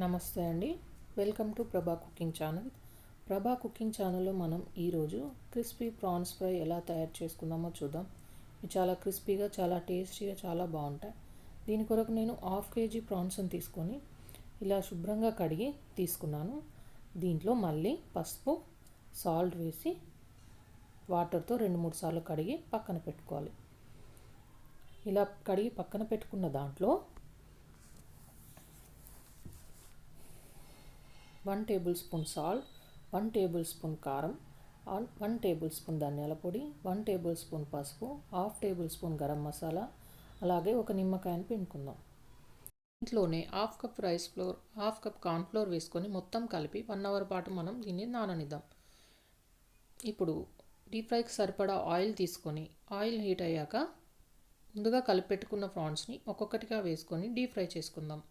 నమస్తే అండి. Welcome to ప్రభా కుకింగ్ ఛానల్. ప్రభా కుకింగ్ ఛానల్లో మనం ఈరోజు క్రిస్పీ ప్రాన్స్ ఫ్రై ఎలా తయారు చేసుకుందామో చూద్దాం. ఇవి చాలా క్రిస్పీగా, చాలా టేస్టీగా, చాలా బాగుంటాయి. దీని కొరకు నేను 1/2 kg ప్రాన్స్ని తీసుకొని ఇలా శుభ్రంగా కడిగి తీసుకున్నాను. దీంట్లో మళ్ళీ పసుపు, సాల్ట్ వేసి వాటర్తో 2-3 సార్లు కడిగి పక్కన పెట్టుకోవాలి. ఇలా కడిగి పక్కన పెట్టుకున్న దాంట్లో 1 tablespoon సాల్ట్, 1 tablespoon కారం, 1 tablespoon ధనియాల పొడి, 1 tablespoon పసుపు, 1/2 tablespoon గరం మసాలా, అలాగే ఒక నిమ్మకాయని పిండుకుందాం. ఇంట్లోనే 1/2 cup rice flour, 1/2 cup corn flour వేసుకొని మొత్తం కలిపి 1 అవర్ పాటు మనం దీన్ని నాననిద్దాం. ఇప్పుడు డీప్ ఫ్రైకి సరిపడా ఆయిల్ తీసుకొని ఆయిల్ హీట్ అయ్యాక ముందుగా కలిపి పెట్టుకున్న ప్రాన్స్ని ఒక్కొక్కటిగా వేసుకొని డీప్ ఫ్రై చేసుకుందాం.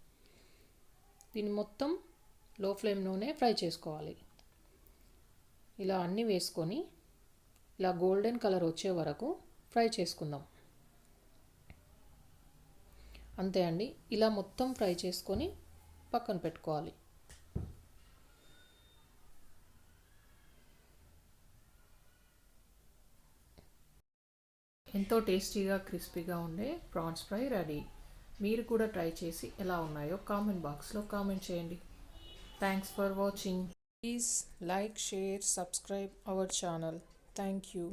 దీన్ని మొత్తం లో ఫ్లేమ్లోనే ఫ్రై చేసుకోవాలి. ఇలా అన్నీ వేసుకొని ఇలా గోల్డెన్ కలర్ వచ్చే వరకు ఫ్రై చేసుకుందాం. అంతే అండి. ఇలా మొత్తం ఫ్రై చేసుకొని పక్కన పెట్టుకోవాలి. ఎంతో టేస్టీగా, క్రిస్పీగా ఉండే ప్రాన్స్ ఫ్రై రెడీ. మీరు కూడా ట్రై చేసి ఎలా ఉన్నాయో కామెంట్ బాక్స్లో కామెంట్ చేయండి. Thanks for watching. Please like, share, subscribe our channel. Thank you.